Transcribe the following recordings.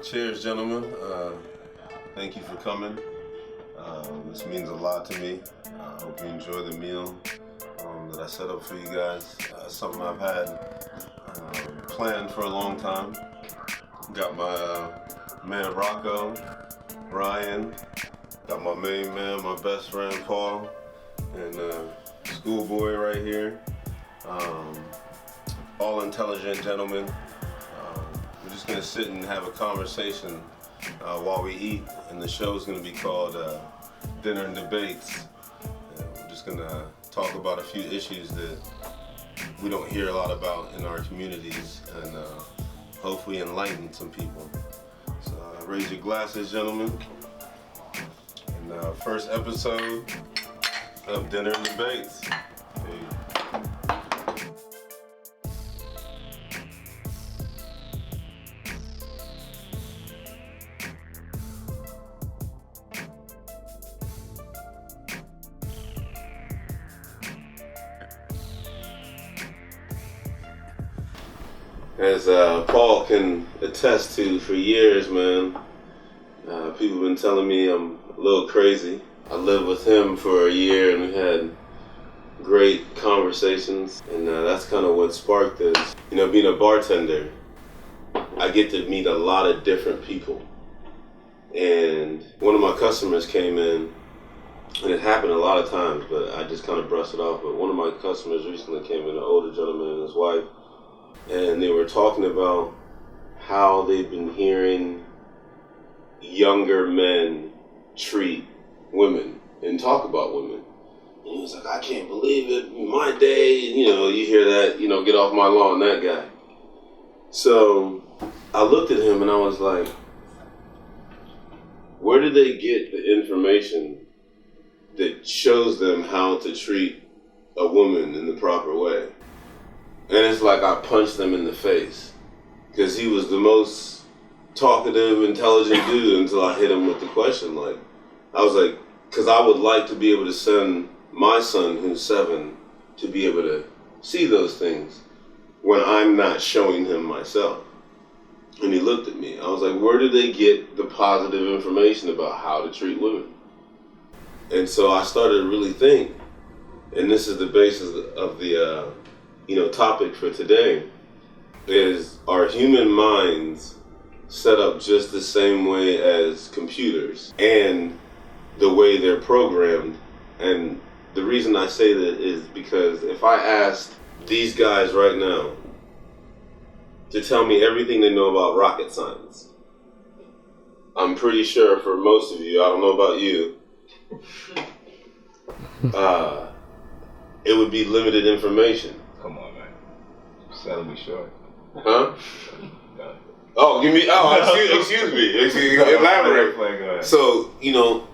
Cheers, gentlemen. Thank you for coming. This means a lot to me. I hope you enjoy the meal that I set up for you guys. Something I've had planned for a long time. Got my man Rocco, Ryan, got my main man, my best friend Paul, and Schoolboy right here. All intelligent gentlemen. We're just gonna sit and have a conversation while we eat, and the show's gonna be called Dinner and Debates. We're just gonna talk about a few issues that we don't hear a lot about in our communities, and hopefully enlighten some people. So raise your glasses, gentlemen. And first episode of Dinner and Debates. As Paul can attest to, for years, man, people have been telling me I'm a little crazy. I lived with him for a year and we had great conversations, and that's kind of what sparked this. You know, being a bartender, I get to meet a lot of different people. And one of my customers came in, and it happened a lot of times, but I just kind of brushed it off. But one of my customers recently came in, an older gentleman and his wife, and they were talking about how they've been hearing younger men treat women and talk about women. And he was like, I can't believe it, in my day, you know, you hear that, you know, get off my lawn, that guy. So I looked at him and I was like, where did they get the information that shows them how to treat a woman in the proper way? And it's like I punched him in the face, because he was the most talkative, intelligent dude until I hit him with the question. Like, I was like, because I would like to be able to send my son, who's 7, to be able to see those things when I'm not showing him myself. And he looked at me. I was like, where did they get the positive information about how to treat women? And so I started to really think, and this is the basis of the topic for today, is our human minds set up just the same way as computers and the way they're programmed. And the reason I say that is because if I asked these guys right now to tell me everything they know about rocket science, I'm pretty sure for most of you, I don't know about you, it would be limited information. Come on, man. Selling me short. Huh? No. Oh, excuse me. Elaborate. Go ahead. So, you know,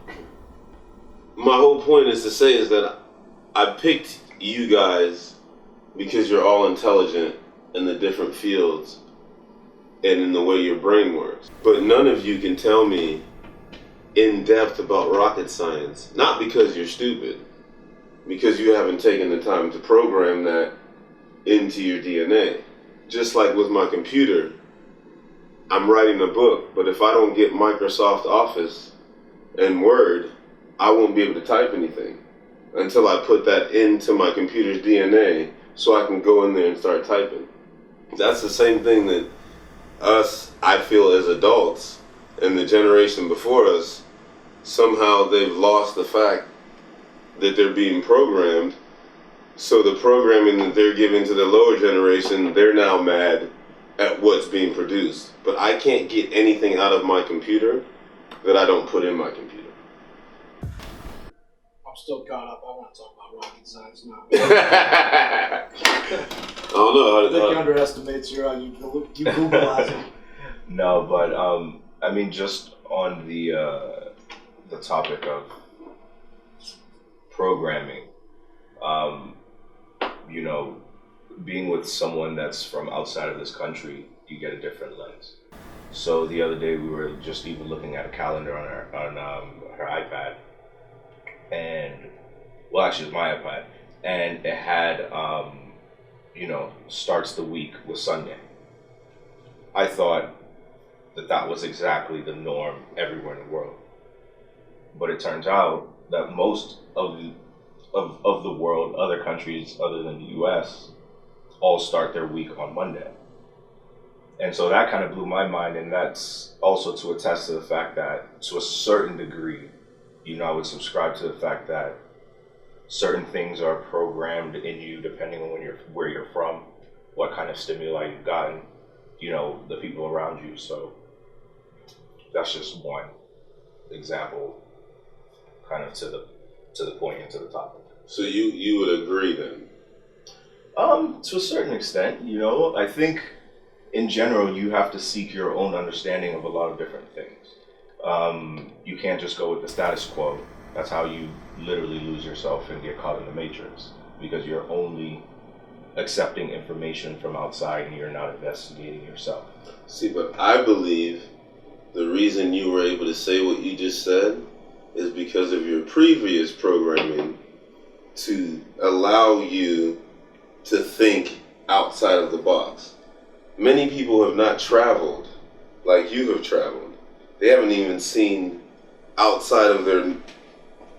my whole point is to say is that I picked you guys because you're all intelligent in the different fields and in the way your brain works. But none of you can tell me in depth about rocket science, not because you're stupid, because you haven't taken the time to program that into your DNA. Just like with my computer, I'm writing a book, but if I don't get Microsoft Office and Word, I won't be able to type anything until I put that into my computer's DNA so I can go in there and start typing. That's the same thing that I feel as adults, and the generation before us, somehow they've lost the fact that they're being programmed. So the programming that they're giving to the lower generation, they're now mad at what's being produced. But I can't get anything out of my computer that I don't put in my computer. I'm still caught up. I want to talk about rocket science now. I don't know. I think he underestimates you Googleizing. No, but I mean, just on the topic of programming, you know, being with someone that's from outside of this country, you get a different lens. So the other day we were just even looking at a calendar on her iPad, and well, actually it was my iPad, and it had starts the week with Sunday. I thought, that was exactly the norm everywhere in the world. But it turns out that most of the world, other countries other than the US, all start their week on Monday. And so that kind of blew my mind, and that's also to attest to the fact that, to a certain degree, I would subscribe to the fact that certain things are programmed in you depending on where you're from, what kind of stimuli you've gotten, the people around you. So that's just one example, kind of to the point and to the topic. So you would agree then? To a certain extent, I think in general you have to seek your own understanding of a lot of different things. You can't just go with the status quo. That's how you literally lose yourself and get caught in the matrix, because you're only accepting information from outside and you're not investigating yourself. See, but I believe the reason you were able to say what you just said is because of your previous programming to allow you to think outside of the box. Many people have not traveled like you have traveled. They haven't even seen outside of their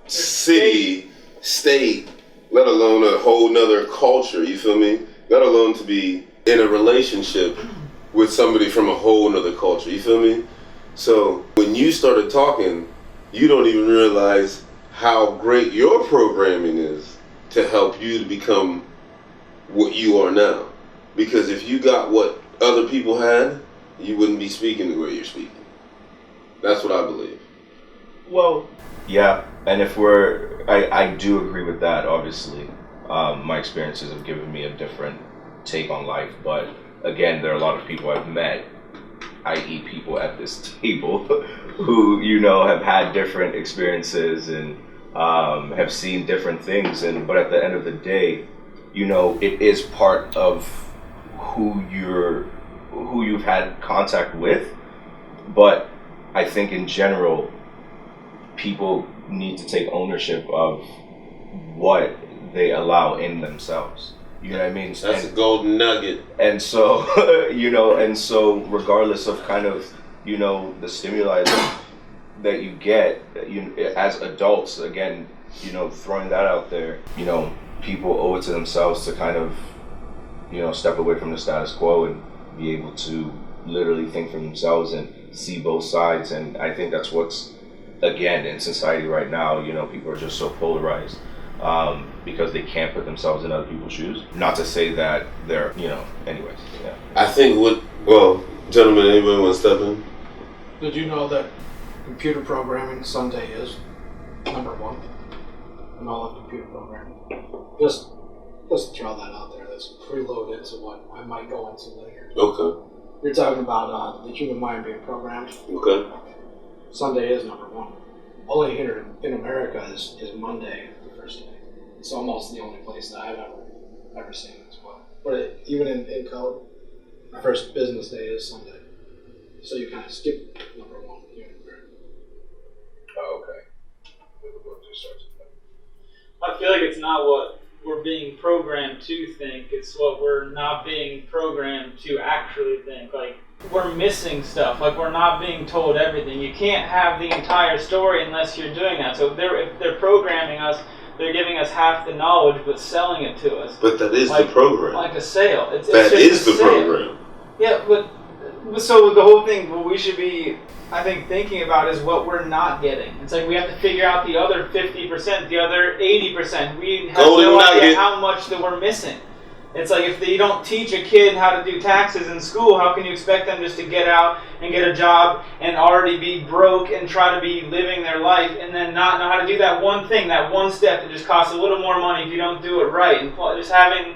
city, state, let alone a whole nother culture, you feel me? Let alone to be in a relationship with somebody from a whole nother culture, you feel me? So when you started talking, you don't even realize how great your programming is to help you to become what you are now. Because if you got what other people had, you wouldn't be speaking the way you're speaking. That's what I believe. Well, yeah, and I do agree with that, obviously. My experiences have given me a different take on life, but again, there are a lot of people I've met, i.e. people at this table, who, have had different experiences and have seen different things, but at the end of the day, it is part of who you've had contact with. But I think in general, people need to take ownership of what they allow in themselves. You know what I mean? That's a golden nugget. And so, regardless of kind of, the stimuli that you get, as adults, again, throwing that out there, people owe it to themselves to kind of, step away from the status quo and be able to literally think for themselves and see both sides. And I think that's what's, again, in society right now, people are just so polarized because they can't put themselves in other people's shoes. Not to say that they're, anyways, yeah. I think gentlemen, anybody want to step in? Did you know that computer programming Sunday is number one in all of computer programming? Just throw that out there. That's preloaded to what I might go into later. Okay. You're talking about the human mind being programmed. Okay. Sunday is number one. Only here in America is Monday the first day. It's almost the only place that I've ever seen as well. But even in code, the first business day is Sunday. So you kind of skip number one here in America. Oh, okay. I feel like it's not what we're being programmed to think, it's what we're not being programmed to actually think. Like, we're missing stuff, like we're not being told everything. You can't have the entire story unless you're doing that. So if they're programming us, they're giving us half the knowledge but selling it to us. But that is like, the program. Like a sale. That is the program. Yeah, but so the whole thing, what we should be, I think, thinking about is what we're not getting. It's like we have to figure out the other 50%, the other 80%. We have no idea how much that we're missing. It's like if you don't teach a kid how to do taxes in school, how can you expect them just to get out and get a job and already be broke and try to be living their life and then not know how to do that one thing, that one step that just costs a little more money if you don't do it right? And just having,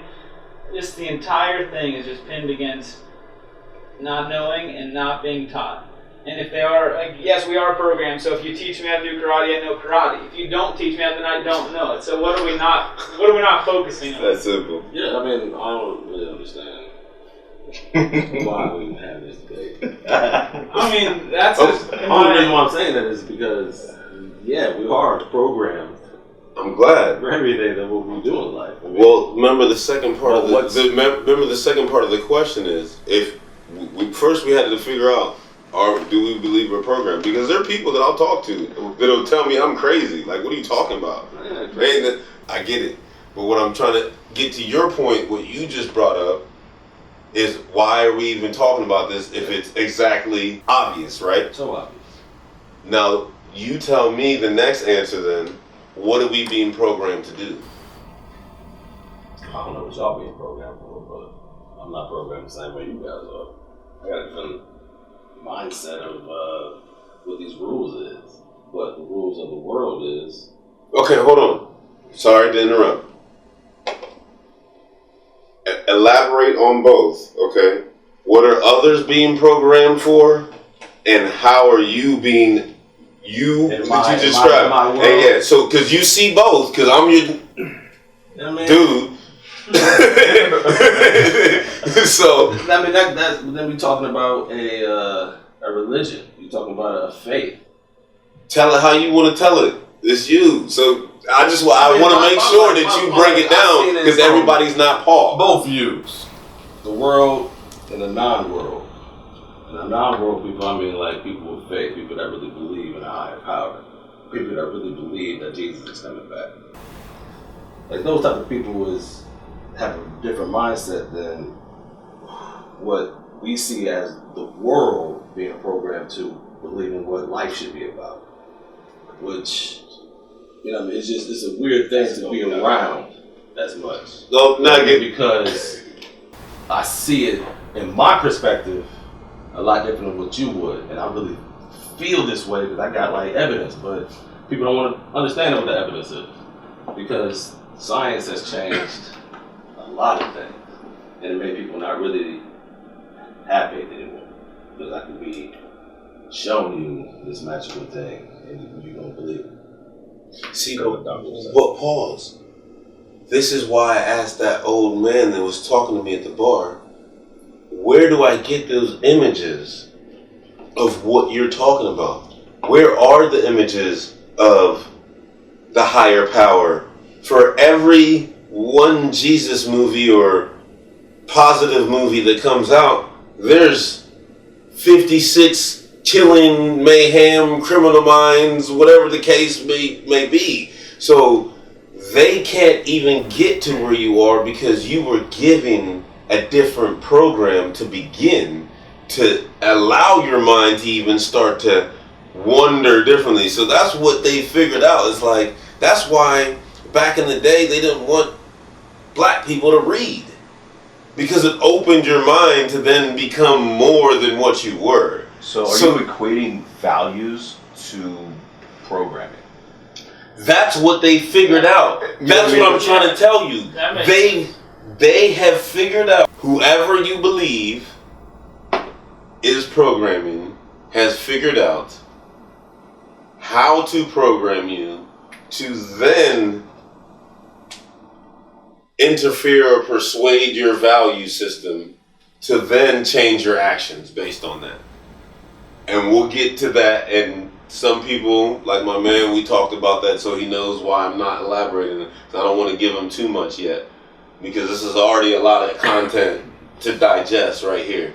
just the entire thing is just pinned against not knowing and not being taught. And if they are, like, yes, we are programmed, so if you teach me how to do karate, I know karate. If you don't teach me how to, then I don't know it. So what are we not focusing on? That's simple. Yeah, I mean, I don't really understand why we have this debate. I mean, that's the only reason why I'm saying that is because, yeah, we are programmed. I'm glad For everything that what we do in life. I mean, well, remember the second part remember the second part of the question is if first we had to figure out Or do we believe we're programmed? Because there are people that I'll talk to that'll tell me I'm crazy. Like, what are you talking about? I get it. But what I'm trying to get to your point, what you just brought up, is why are we even talking about this if it's exactly obvious, right? So obvious. Now, you tell me the next answer then. What are we being programmed to do? I don't know what y'all being programmed for, but I'm not programmed the same way you guys are. I got a different mindset of what these rules is, what the rules of the world is. Okay, hold on. Sorry to interrupt. Elaborate on both, okay? What are others being programmed for, and how are you being you In that my- you described? in my world. And yeah, so because you see both, because I'm your dude. So I mean, that's then we talking about a religion. You talking about a faith. tell it how you want to tell it. It's you. So I want to make sure that you break it down because everybody's not Paul. Both views, the world and the non-world. And the non-world people, I mean like people with faith, people that really believe in a higher power, people that really believe that Jesus is coming back. Like those type of people have a different mindset than what we see as the world being programmed to believe in what life should be about. Which, you know, it's a weird thing to be around as much. No, not good. Because I see it in my perspective a lot different than what you would, and I really feel this way because I got like evidence, but people don't want to understand what the evidence is because science has changed a lot of things, and it made people not really have faith anymore because I can be showing you this magical thing and you don't believe it. See, but pause. This is why I asked that old man that was talking to me at the bar, where do I get those images of what you're talking about? Where are the images of the higher power? For every one Jesus movie or positive movie that comes out, there's 56 killing, mayhem, criminal minds, whatever the case may be. So they can't even get to where you are because you were giving a different program to begin to allow your mind to even start to wonder differently. So that's what they figured out. It's like, that's why back in the day they didn't want black people to read, because it opened your mind to then become more than what you were. So are you equating values to programming? That's what they figured out. That's what I'm trying to tell you. They have figured out, whoever you believe is programming has figured out how to program you to then interfere or persuade your value system to then change your actions based on that. And we'll get to that, and some people, like my man, we talked about that, so he knows why I'm not elaborating. I don't want to give him too much yet, because this is already a lot of content to digest right here.